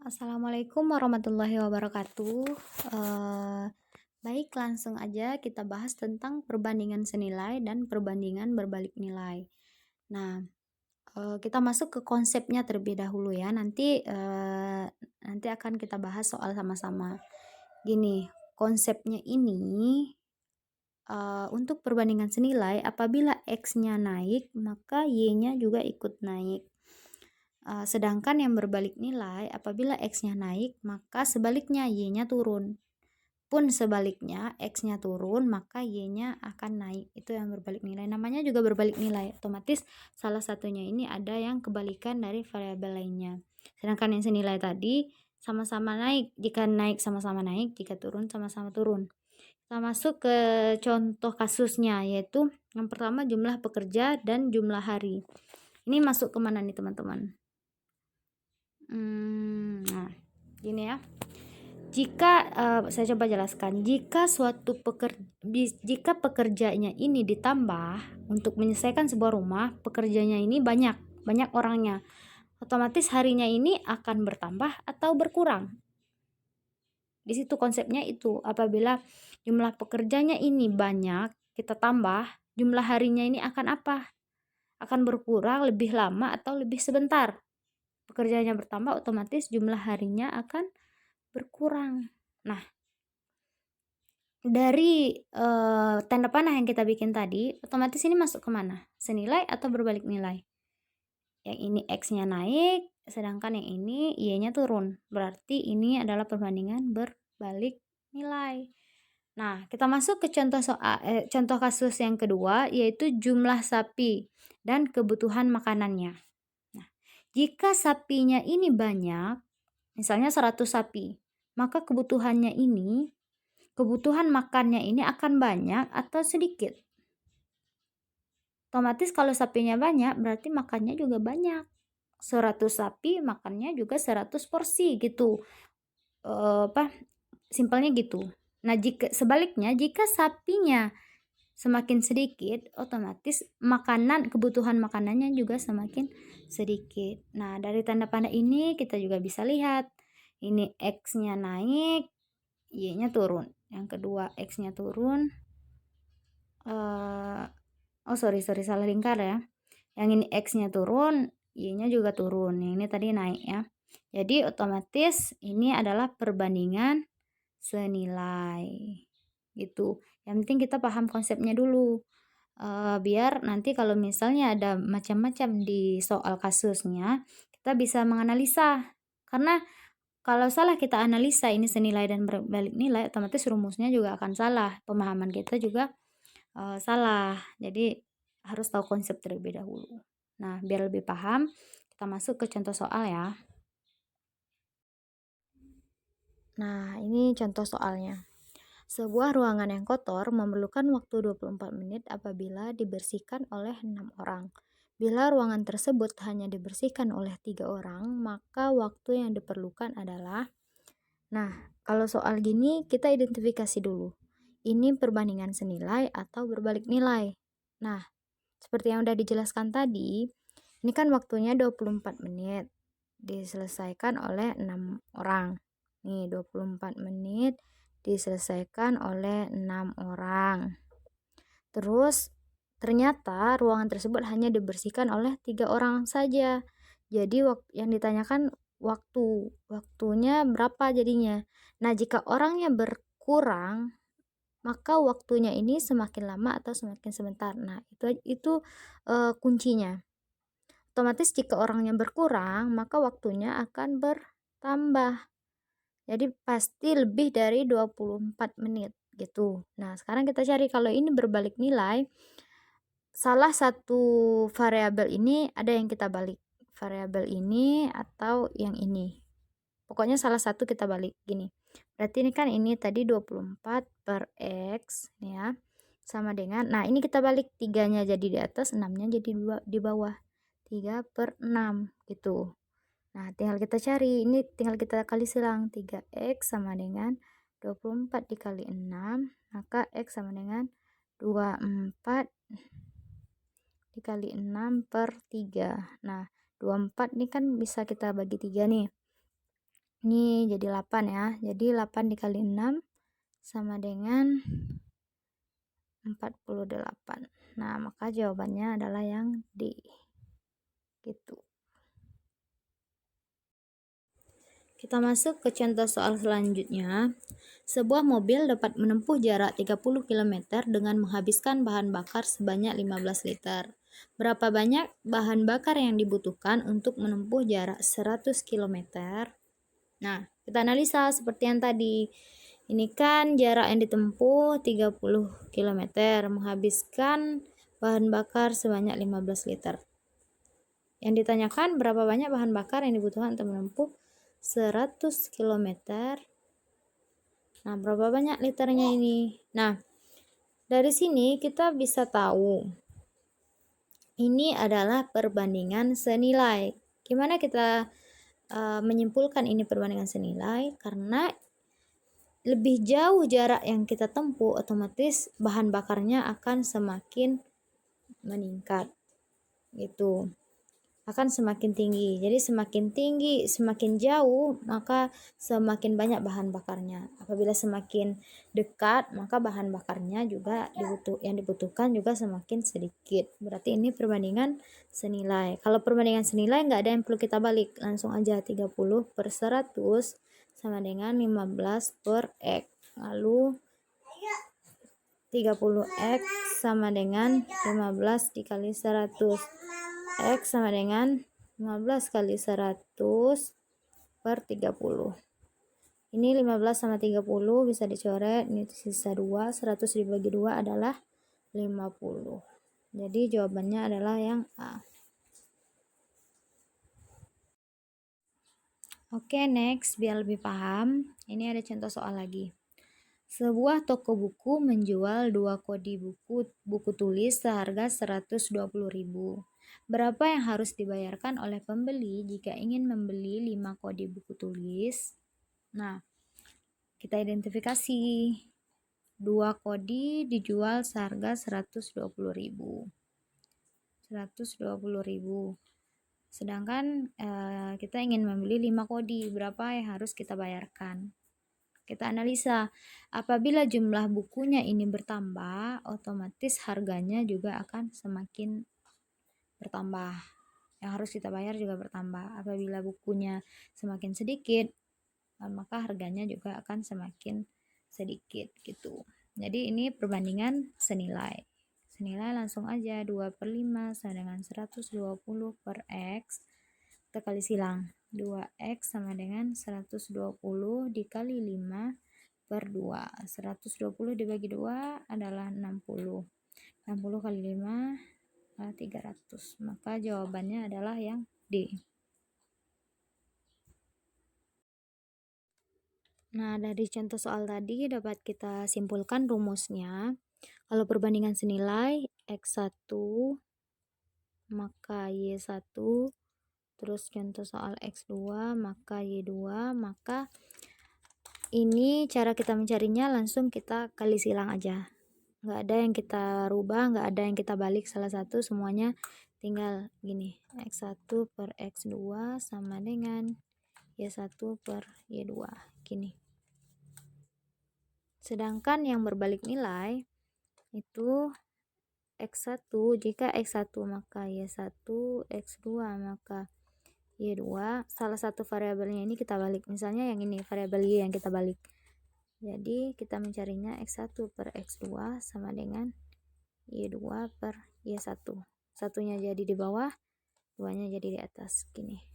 Assalamualaikum warahmatullahi wabarakatuh. Eh, Baik, langsung aja kita bahas tentang perbandingan senilai dan perbandingan berbalik nilai. Nah, kita masuk ke konsepnya terlebih dahulu ya. Nanti akan kita bahas soal sama-sama. Gini, konsepnya ini untuk perbandingan senilai, apabila X-nya naik, maka Y-nya juga ikut naik. Sedangkan yang berbalik nilai, apabila X-nya naik, maka sebaliknya Y-nya turun. Pun sebaliknya, X-nya turun, maka Y-nya akan naik. Itu yang berbalik nilai. Namanya juga berbalik nilai. Otomatis salah satunya ini ada yang kebalikan dari variabel lainnya. Sedangkan yang senilai tadi sama-sama naik. Jika naik sama-sama naik, jika turun sama-sama turun. Kita masuk ke contoh kasusnya, yaitu yang pertama jumlah pekerja dan jumlah hari. Ini masuk kemana nih teman-teman? Nah, gini ya. Jika saya coba jelaskan, jika pekerjanya ini ditambah untuk menyelesaikan sebuah rumah, pekerjanya ini banyak orangnya, otomatis harinya ini akan bertambah atau berkurang. Di situ konsepnya itu, apabila jumlah pekerjanya ini banyak, kita tambah, jumlah harinya ini akan apa? Akan berkurang lebih lama atau lebih sebentar. Pekerjaannya bertambah, otomatis jumlah harinya akan berkurang. Nah, dari tanda panah yang kita bikin tadi, otomatis ini masuk kemana? Senilai atau berbalik nilai? Yang ini X-nya naik, sedangkan yang ini Y-nya turun. Berarti ini adalah perbandingan berbalik nilai. Nah, kita masuk ke contoh kasus yang kedua, yaitu jumlah sapi dan kebutuhan makanannya. Nah, jika sapinya ini banyak, misalnya 100 sapi, maka kebutuhan makannya ini akan banyak atau sedikit. Otomatis kalau sapinya banyak, berarti makannya juga banyak. 100 sapi makannya juga 100 porsi gitu. Simpelnya gitu. Nah, sebaliknya, jika sapinya semakin sedikit, otomatis kebutuhan makanannya juga semakin sedikit. Nah, dari tanda panah ini kita juga bisa lihat, ini X-nya naik, Y-nya turun. Yang kedua X-nya turun. Sorry, salah lingkar ya. Yang ini X-nya turun, Y-nya juga turun. Yang ini tadi naik ya. Jadi otomatis ini adalah perbandingan senilai gitu. Yang penting kita paham konsepnya dulu, biar nanti kalau misalnya ada macam-macam di soal kasusnya, kita bisa menganalisa. Karena kalau salah kita analisa ini senilai dan berbalik nilai, otomatis rumusnya juga akan salah, pemahaman kita juga salah. Jadi harus tahu konsep terlebih dahulu. Nah, biar lebih paham, kita masuk ke contoh soal ya. Nah, ini contoh soalnya. Sebuah ruangan yang kotor memerlukan waktu 24 menit apabila dibersihkan oleh 6 orang. Bila ruangan tersebut hanya dibersihkan oleh 3 orang, maka waktu yang diperlukan adalah... Nah, kalau soal gini kita identifikasi dulu. Ini perbandingan senilai atau berbalik nilai. Nah, seperti yang udah dijelaskan tadi, ini kan waktunya 24 menit. Diselesaikan oleh 6 orang. Nih, 24 menit diselesaikan oleh 6 orang. Terus ternyata ruangan tersebut hanya dibersihkan oleh 3 orang saja. Jadi yang ditanyakan waktunya berapa jadinya. Nah, jika orangnya berkurang, maka waktunya ini semakin lama atau semakin sebentar. Nah, itu kuncinya. Otomatis jika orangnya berkurang, maka waktunya akan bertambah. Jadi pasti lebih dari 24 menit gitu. Nah, sekarang kita cari kalau ini berbalik nilai, salah satu variabel ini ada yang kita balik. Variabel ini atau yang ini. Pokoknya salah satu kita balik gini. Berarti ini kan ini tadi 24 per X ya. Sama dengan, nah ini kita balik 3-nya jadi di atas, 6-nya jadi di bawah. 3 per 6 gitu. Nah, tinggal kita cari, ini tinggal kita kali silang. 3X sama dengan 24 dikali 6, maka X sama dengan 24 dikali 6 per 3. Nah, 24 ini kan bisa kita bagi 3 nih. Ini jadi 8 ya. Jadi 8 dikali 6 sama dengan 48. Nah, maka jawabannya adalah yang D. Gitu. Kita masuk ke contoh soal selanjutnya. Sebuah mobil dapat menempuh jarak 30 km dengan menghabiskan bahan bakar sebanyak 15 liter. Berapa banyak bahan bakar yang dibutuhkan untuk menempuh jarak 100 km? Nah, kita analisa seperti yang tadi. Ini kan jarak yang ditempuh 30 km, menghabiskan bahan bakar sebanyak 15 liter. Yang ditanyakan berapa banyak bahan bakar yang dibutuhkan untuk menempuh 100 km. Nah, berapa banyak liternya ini? Nah, dari sini kita bisa tahu ini adalah perbandingan senilai. Gimana kita menyimpulkan ini perbandingan senilai? Karena lebih jauh jarak yang kita tempuh, otomatis bahan bakarnya akan semakin meningkat. Gitu. Akan semakin tinggi. Jadi semakin tinggi, semakin jauh, maka semakin banyak bahan bakarnya. Apabila semakin dekat, maka bahan bakarnya juga yang dibutuhkan juga semakin sedikit. Berarti ini perbandingan senilai. Kalau perbandingan senilai nggak ada yang perlu kita balik. Langsung aja 30 per 100 sama dengan 15 per X. Lalu 30X sama dengan 15 dikali 100. X sama dengan 15 kali 100 per 30. Ini 15 sama 30 bisa dicoret, ini sisa 2, 100 dibagi 2 adalah 50. Jadi jawabannya adalah yang A. Oke, next, biar lebih paham, ini ada contoh soal lagi. Sebuah toko buku menjual 2 kodi buku tulis seharga 120.000. Berapa yang harus dibayarkan oleh pembeli jika ingin membeli 5 kodi buku tulis? Nah, kita identifikasi. 2 kodi dijual seharga 120.000. 120.000. Sedangkan kita ingin membeli 5 kodi, berapa yang harus kita bayarkan? Kita analisa, apabila jumlah bukunya ini bertambah, otomatis harganya juga akan semakin bertambah. Yang harus kita bayar juga bertambah. Apabila bukunya semakin sedikit, maka harganya juga akan semakin sedikit gitu. Jadi ini perbandingan senilai. Senilai langsung aja 2 per 5 sama dengan 120 per X. Kita kali silang. 2X sama dengan 120 dikali 5 per 2. 120 dibagi 2 adalah 60. 60 kali 5 adalah 300. Maka jawabannya adalah yang D. Nah, dari contoh soal tadi dapat kita simpulkan rumusnya. Kalau perbandingan senilai X1 maka Y1, terus contoh soal X2 maka Y2, maka ini cara kita mencarinya langsung kita kali silang aja. Nggak ada yang kita rubah, nggak ada yang kita balik salah satu, semuanya tinggal gini. X1 per X2 sama dengan Y1 per Y2. Gini. Sedangkan yang berbalik nilai itu X1, jika X1 maka Y1, X2 maka Y2, salah satu variabelnya ini kita balik. Misalnya yang ini, variabel Y yang kita balik. Jadi kita mencarinya X1 per X2 sama dengan Y2 per Y1. Satunya jadi di bawah, duanya jadi di atas. Gini.